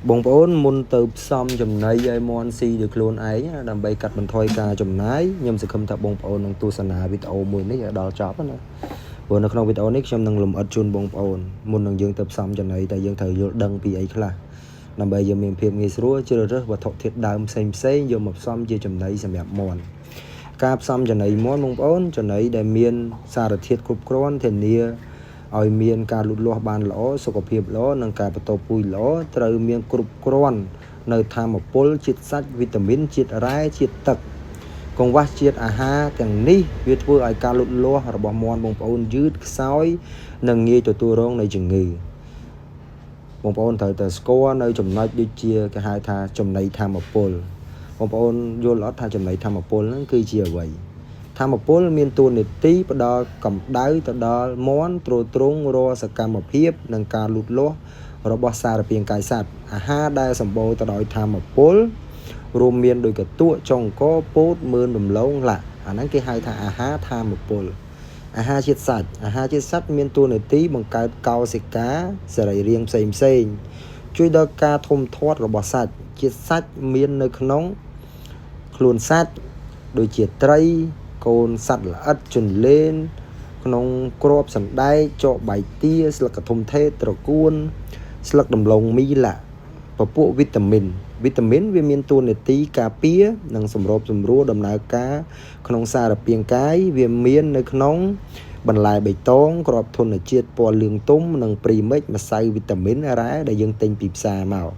បងប្អូនមុនទៅផ្សំចំណីឲ្យមន់ស៊ីដោយខ្លួនឯងដើម្បីកាត់បន្ថយការចំណាយខ្ញុំសង្ឃឹមថាបងប្អូននឹងទស្សនាវីដេអូមួយនេះឲ្យដល់ចប់ណាព្រោះនៅក្នុងវីដេអូនេះខ្ញុំនឹងលម្អិតជូនបងប្អូនមុននឹងយើងទៅផ្សំចំណីតែយើងត្រូវយល់ដឹងពីអីខ្លះដើម្បីយើងមានភាពងាយស្រួលជ្រើសរើសវត្ថុធាតុដើមផ្សេងយកមកផ្សំជាចំណីសម្រាប់មន់ការផ្សំចំណីមន់បងប្អូនចំណីដែលមានសារធាតុគ្រប់គ្រាន់ធានាឲ្យមានការលូតលាស់បានល្អសុខភាពល្អនិងការបន្តពូជល្អត្រូវមានគ្រប់គ្រាន់នៅធម្មពលជាតិសាច់វីតាមីនជាតិរ៉ែជាតិទឹកកង្វះជាតិអាហារទាំងនេះវាធ្វើឲ្យការលូតលាស់របស់មាន់បងប្អូនយឺតខ្សោយនិងងាយទទួលរងនៃជំងឺបងប្អូនត្រូវតែស្គាល់នៅចំណុចដូចជាគេហៅថាចំណីធម្មពលបងប្អូនយល់អត់ថាចំណីធម្មពលហ្នឹងគឺជាអ្វីធម្មពលមានតួនាទីផ្ដល់កម្ដៅទៅដល់មាន់ទ្រទ្រង់រាល់សកម្មភាពនិងការលូតលាស់របស់សារពាង្គកាយសត្វអាហារដែលសម្បូរទៅដោយធម្មពលរួមមានដូចកតួចុងកពោតមើលដំឡូងឡាក់អាហ្នឹងគេហៅថាអាហារធម្មពលអាហារជាតិសាច់មានតួនាទីបង្កើតកោសិកាសរីរាង្គផ្សេងជួយដល់ការធំធាត់របស់សាច់ជាតិសាច់មាននៅក្នុងខ្លួនសាច់ដូចជាត្រីកូនសត្វល្អិតជន្លេនក្នុងគ្រាប់សណ្ដែកចកបាយទាស្លឹកកធុំថេត្រកួនស្លឹកដំឡូងមីឡាពពួកវីតាមីនវាមានតួនាទីការពារនិងសម្របសម្រួលដំណើរការក្នុងសារពាង្គកាយវាមាននៅក្នុងបន្លែបៃតងគ្រាប់ធនជាតិពណ៌លឿងទុំនិងព្រីមិចម្សៅវីតាមីនរ៉ែដែលយើងទិញពីផ្សារមក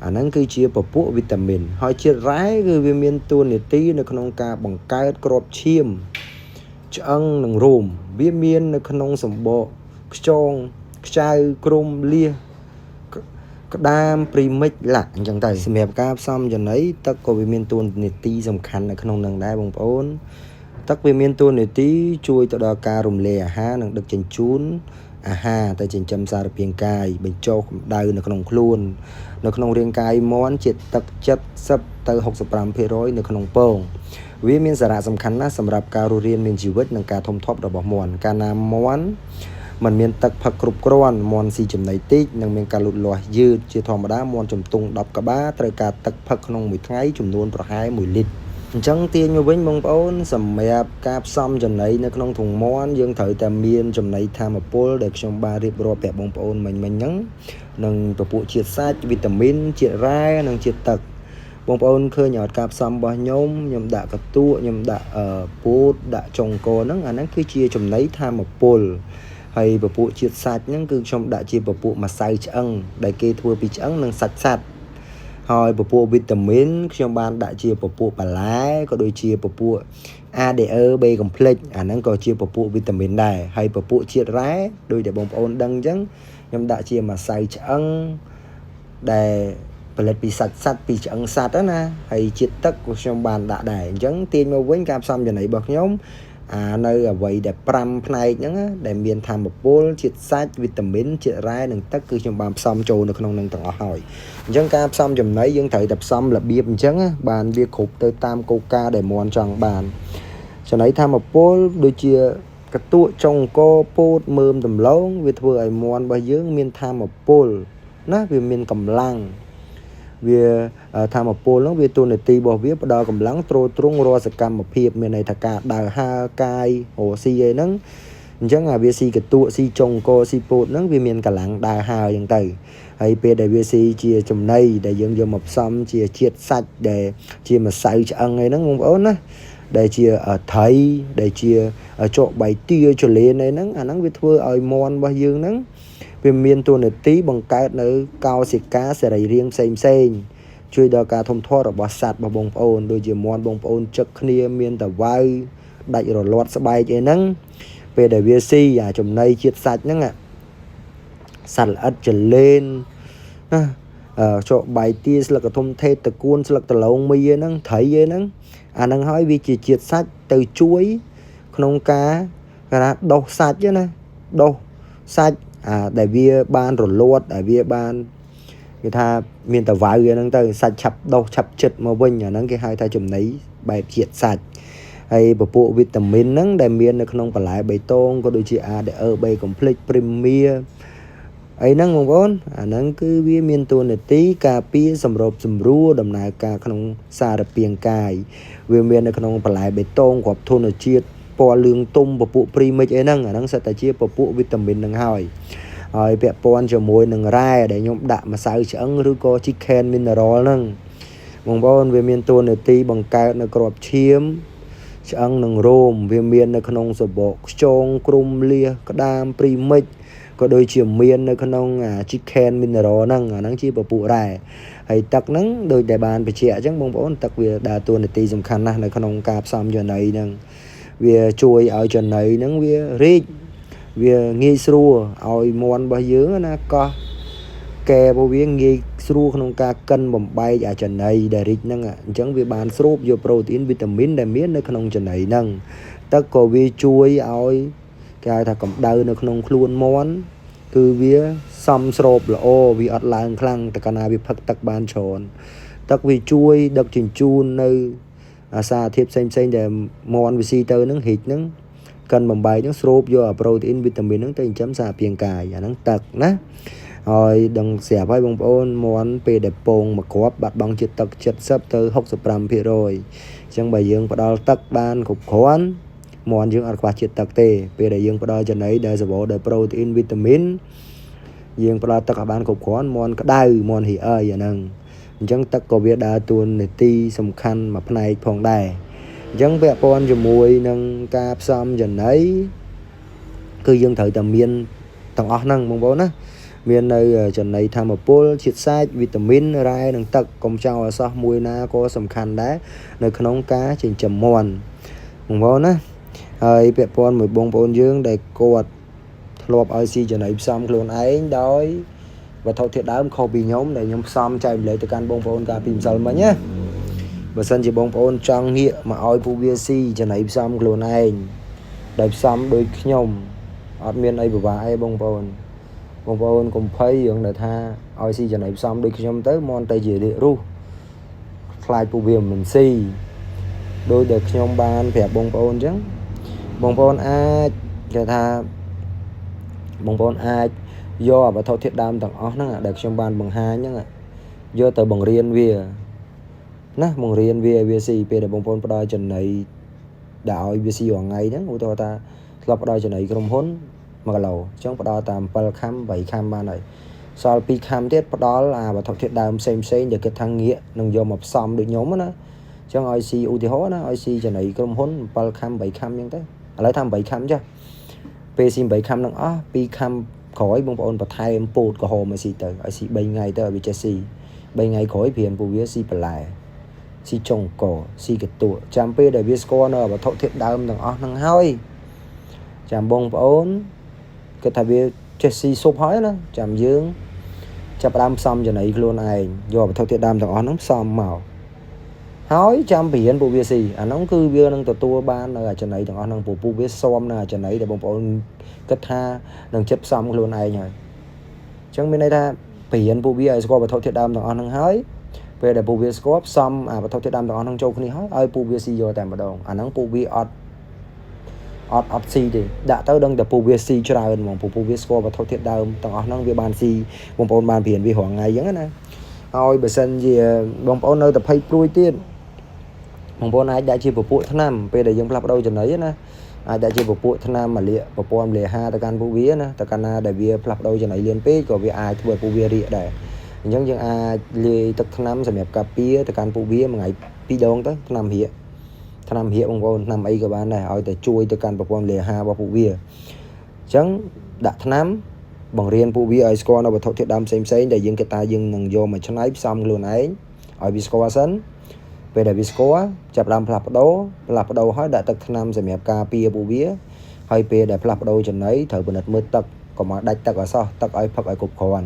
អាហ្នឹងគឺជាពពួកវីតាមីនហើយជាតិរ៉ែគឺវាមានតួនាទីនៅក្នុងការបង្កើតគ្រាប់ឈាមឆ្អឹងនិងរោមវាមាននៅក្នុងសម្បកខ្យងខ្ចៅក្រំលៀសក្តាមព្រីមិចឡាក់អញ្ចឹងទៅសម្រាប់ការផ្សំចំណីទឹកក៏វាមានតួនាទីសំខាន់នៅក្នុងនឹងដែរបងប្អូនទឹកវាមានតួនាទីជួយទៅដល់ការរំលាយអាហារនិងដឹកជញ្ជូនអាហារទៅចិញ្ចឹមសារពាង្គកាយបញ្ចុះកម្ដៅនៅក្នុងខ្លួននៅក្នុងរាងកាយមាន់ជាទឹក70ទៅ65% នៅក្នុងពងវាមានសារៈសំខាន់ណាស់សម្រាប់ការរស់រានមានជីវិតនិងការធំធាត់របស់មាន់កាលណាមាន់มันមានទឹកផឹកគ្រប់គ្រាន់មាន់ស៊ីចំណីតិចនិងមានការលូតលាស់យឺតជាធម្មតាមាន់ជំទង់10ក្បាលត្រូវការទឹកផឹកក្នុងមួយថ្ងៃចំនួនប្រហែល1លីត្រអញ្ចឹងទាញមកវិញបងប្អូនសម្រាប់ការផ្សំចំណីនៅក្នុងធុងមាន់យើងត្រូវតែមានចំណីធម្មពលដែលខ្ញុំបានរៀបរាប់ប្រាប់បងប្អូនមិញហ្នឹងនិងពពួកជាតិសាច់វីតាមីនជាតិរ៉ែនិងជាតិទឹកបងប្អូនឃើញអត់ការផ្សំរបស់ខ្ញុំដាក់កតួខ្ញុំដាក់ពោតដាក់ចុងកហ្នឹងអាហ្នឹងគឺជាចំណីធម្មពលហើយពពួកជាតិសាច់ហ្នឹងគឺខ្ញុំដាក់ជាពពួកម្សៅឆ្អឹងដែលគេធ្វើពីឆ្អឹងនិងសាច់សត្វហើយពពួកវីតាមីនខ្ញុំបានដាក់ជាពពួកបន្លែក៏ដូចជាពពួក ADE B complex អាហ្នឹងក៏ជាពពួកវីតាមីនដែរហើយពពួកជាតិរ៉ែដូចដែលបងប្អូនដឹងអញ្ចឹងខ្ញុំដាក់ជាម្សៅឆ្អឹងដែលផលិតពីសាច់សត្វពីឆ្អឹងសត្វណាហើយជាតិទឹកក៏ខ្ញុំបានដាក់ដែរអញ្ចឹងទាញមកវិញការផ្សំចំណីរបស់ខ្ញុំនៅអ្វីដែល5ផ្នែកហ្នឹងដែលមានធម្មពលជាតិសាច់វីតាមីនជាតិរ៉ែនិងទឹកគឺខ្ញុំបានផ្សំចូលនៅក្នុងនឹងទាំងអស់ហើយអញ្ចឹងការផ្សំចំណីយើងត្រូវតែផ្សំរបៀបអញ្ចឹងបានវាគ្រប់ទៅតាមកូកាដែលមាន់ចង់បានចំណីធម្មពលដូចជាកតួចុងកពោតមើមដំឡូងវាធ្វើឲ្យមាន់របស់យើងមានធម្មពលណាវាមានកម្លាំងវាធម្មពលហ្នឹងវាតួនាទីរបស់វាផ្ដល់កម្លាំងទ្រទ្រង់រាល់សកម្មភាពមានន័យថាការដើរហើរកាយរស់ស៊ីអីហ្នឹងអញ្ចឹងវាស៊ីកតួស៊ីចុងកស៊ីពោតហ្នឹងវាមានកម្លាំងដើរហើរអញ្ចឹងទៅហើយពេលដែលវាស៊ីជាចំណីដែលយើងយកមកផ្សំជាជាតិសាច់ដែលជាម្សៅឆ្អឹងអីហ្នឹងបងប្អូនណាដែលជាត្រីដែលជាចកបាយទាចលេនអីហ្នឹងអាហ្នឹងវាធ្វើឲ្យមាន់របស់យើងហ្នឹងវាមានតួនាទីបង្កើតនៅកោសិកាសរីរាង្គផ្សេងជួយដល់ការធំធាត់របស់សត្វរបស់បងប្អូនដូចជាមាន់បងប្អូនចឹកគ្នាមានតវ៉ៅដាច់រលាត់ស្បែកអីហ្នឹងពេលដែលវាស៊ីចំណីជាតិសាច់ហ្នឹងសត្វល្អិតចលេនណាចកបាយទាស្លឹកកធុំថេត្រកួនស្លឹកដលងមីហ្នឹងត្រីហ្នឹងអាហ្នឹងហើយវាជាជាតិសាច់ទៅជួយក្នុងការដុសសាច់ណាដុសសាច់ដែលវាបានរលាត់ដែលវាបានគេថាមានតវ៉ៅហ្នឹងទៅសាច់ឆាប់ដុសឆាប់ចិត្តមកវិញអាហ្នឹងគេហៅថាចំណីបែបជាតិសាច់ហើយពពួកវីតាមីនហ្នឹងដែលមាននៅក្នុងបន្លែបៃតងក៏ដូចជា ADE B complex Premier ấy năng mong vốn năng cứ vi miền tuần để tí cà pia sầm rộp sầm rùa đầm nại cà khung xa đập pieng cài vi miềnในขนมปลายเบตงกับทุนเชียปอเลืองตุ้มปะปุปรีไม่ใช่นั่งนั่งสัตว์เชียปะปุวิตามินนั่งหอยหอยเปียปอนจะมวยนั่งไรđể nhom đạ mà sao chứ ăn rú có chicken mineralนั่งมองบอลvi miền tuần để tí bằng càiในกรอบเชียมจะănนั่งโรมvi miềnในขนมสบกจงกลุ่มเลียกระดามปรีไม่ก็โดยเฉียมเมียนในขนมchicken mineral นั่งนั่งชีปะปุไรไอ้ตักนั่งโดยแต่บานไปเชียจังบองบอลตักเวียดาตัวในตีสำคัญนะในขนมกาบซ้ำอยู่ในนั่งเวียช่วยเอาจนในนั่งเวียรีดเวียงีสัวเอามวนบะเยอะนะก็แกบเวียงีสัวขนมกากันบ่มใบอาจจะในได้รีดนั่งจังเวียบานสรูปอยู่โปรตีนวิตามินได้เมียนในขนมจะในนั่งตักก็เวียช่วยเอากายถ้ากับเดินในขนมคล้วนม้วนคือเวียซ้ำสรูปละโอวีอัดลางคลั่งแต่กนาวิพักตักบานชนตักวีช่วยดักจินจูนในสาธิตเซ็งแต่มอนวิซีเตอร์นั่งหิดนั่งกันบ่มใบนั่งสรูปอยู่โปรตีนวิตามินนั่งเต็มจ้ำสาเพียงกายนั่งตักนะดังเสียไปบางปอนมอนเปเดปงมากรอบบัดบังจิตตักจิตซับเตอร์60%พี่โรยจังใบยังพอดอตักบานขบขวานมอนยังอัดควาจิตตักเตเปได้ยังพอดอจะไหนได้สบู่ได้โปรตีนวิตามินยังพอดอตักบานขบขวานมอนก็ได้มอนหิอย่างนั้นจังตักก็เวียดาตัวในตีสำคัญมาภายในพองได้จังเปียปอนจะมวยนังกาบซ้ำจะไหนคือยังถือแต่เมียนต่างออกนั่งมองบอนะเมียนในจะไหนทำมาปูชิดไซวิตามินไรนังตักกลมเจ้าซอมวยนาก็สำคัญได้ในขนมกาจึงจะมวนมองบอนะไอเปียปอนเหมือนบงปอนยืงได้กอดรอบไอซีจะไหนซ้ำโคลนไอ้ดอยvà thâu thiệt đá không bị nhóm để nhóm xăm chạy lấy từ can bông phôn cả phim sầu mà nhé và sân chỉ bông phôn trang nghĩa mà oi pu si cho này xăm luôn này đẹp xăm đôi nhom admin ai bà ai bông phôn cùng thấy hướng để tha oi si cho này xăm đôi nhom tới mon tay gì để ru fly pu mình si đôi được nhom ban phẹp bông phôn ai để tha bông phôn ai do và thâu thiết đam tầng ó nó được trong ban bằng hai nhá do từ bằng riêng về nè bằng riêng về si về để bông phôn đôi chân này đạo về si hoàng ngày đó ô tô ta lọc đôi chân này cầm hốn mà lầu trong đôi tạm pal kham 7 kham ban này sau pi kham tiết đó là và thâu thiết đam xem để cái thằng nghĩa nông do một xóm được nhóm đó trong IC u thì hó nó IC chân này cầm hốn pal kham 7 kham như thế lấy tham 7 kham chứ pe sim 7 kham nâng ó pi kham khỏi bông bồn và thay em bột của hồ mà xì tới ở xì 7 ngày tới ở Chelsea 7 ngày khỏi phiền phụ viết xì phải lại xì trồng cỏ xì cái tụa chạm pe để viết score nó và thọ thiệt đam thằng ó thằng hơi chạm bông bồn cái thằng viết Chelsea sụp hói đó chạm dương chạm đam xong giờ này luôn này do thọ thiệt đam thằng ó nó xong màu hói chạm biển phụ viết xì nó cứ viết năng tua ban ở chỗ này thằng ó năng phụ viết xong là chỗ này để bông bồn kết tha đừng chấp xong luôn này rồi chẳng bên đây ta biển bù bia score và thâu thiệt đam thằng ăn hái về để bù bia score xong và thâu thiệt đam thằng ăn châu cái này hái bù bia si vô tạm bắt đầu nắng bù bia ọt si thì đã tới đăng tập bù bia si cho ra mà bù bia score và thâu thiệt đam thằng ăn về bàn si bông bồn bàn biển vì hoàng ngày giống này thôi bữa sân gì bông bồn nơi tập hay đuôi tiên bông bồn này đã chia bù tháng 5 về để dùng lắp đâu cho nấy nè đã chỉ bộ phụ thân mà lịa bộ pom lịa ha ta can phụ vía nè ta can để vía plap đâu cho này liên pê của vía ai thua phụ vía rịa để những ai lịa tập thân năm sản nhập cà pía ta can phụ vía mà ngày pi đông tới thân năm hiện ông con năm ấy các bạn này hỏi để chui ta can bộ pom lịa ha và phụ vía chẳng đã thân năm bằng riêng phụ vía ai score nó và thâu thiệt đam xem để những cái ta dừng nằng vô mà chân ấy xong luôn ấy ở vì score sân về để visco chập làm plap đầu hỏi đã tắc năm giảm nhập ca pia bù vía hay pia để plap đầu chân ấy thở bận mưa tắc còn mà đạch tắc ở sau tắc ấy phật ấy cục còn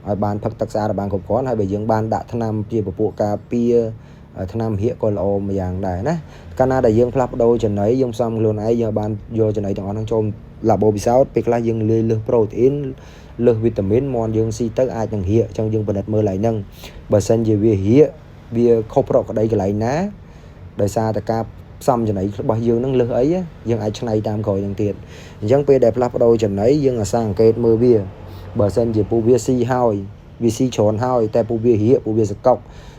ở ban phật tắc xa là ban cục còn hay bây giờ ban đã năm pia bù ca pia ở năm hiện còn là mà dạng này nè Canada đại dương plap đầu chân ấy dùng xong luôn ấy giờ ban vô chân ấy thằng ăn trôm là bò bị sao việc là dương lừa protein lừa vitamin mòn dương si tắc ai chẳng hiện trong dương bận mưa lại nâng bờ sân gì về hiện vì không có đây cái lại ná đời xa ta ca xong cho này bao nhiêu năng lực ấy dân ai trong này tam gọi bằng tiền dân pe đẹp lắp đôi chân ấy dân là sang kết mưa bia បើសិនជាពូវាស៊ីហើយវាស៊ីច្រើនហើយតែពូវារៀកពូវាសកុក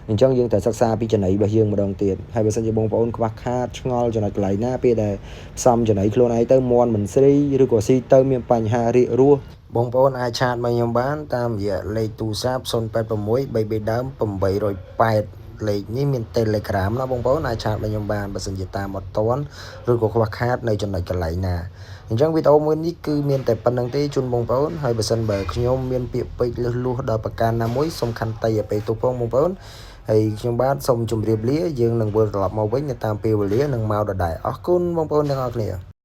អញ្ចឹងយើងត្រូវសិក្សាពីចំណីរបស់យើងម្ដងទៀតហើយបើសិនជាបងប្អូនខ្វះខាតឆ្ងល់ចំណុចកន្លែងណាពេលដែលផ្សំចំណីខ្លួនឯងទៅមន់មិនស្រីឬក៏ស៊ីទៅមានបញ្ហារាករួសបងប្អូនអាចឆាតមកខ្ញុំបានតាមរយៈលេខទូរស័ព្ទ086 លេខនេះមាន Telegram ណាបងប្អូនអាចឆាតមកខ្ញុំបានបើសិនជាតាមអត់ទាន់ឬក៏ខ្វះខាតនៅចំណុចកន្លែងណាអញ្ចឹងវីដេអូមួយនេះគឺមានតែប៉ុណ្្នឹងទេជូនបងប្អូនហើយបើសិនបើខ្ញុំមានពាក្យពេចន៍លឹះលួសដល់ប្រការណាមួយសូមខន្តីអភ័យទោសផងបងប្អូនហើយខ្ញុំបាទសូមជម្រាបលាយើងនឹងវិលត្រឡប់មកវិញនៅតាមពេលវេលានឹងមកដដែលអរគុណបងប្អូនទាំងអស់គ្នា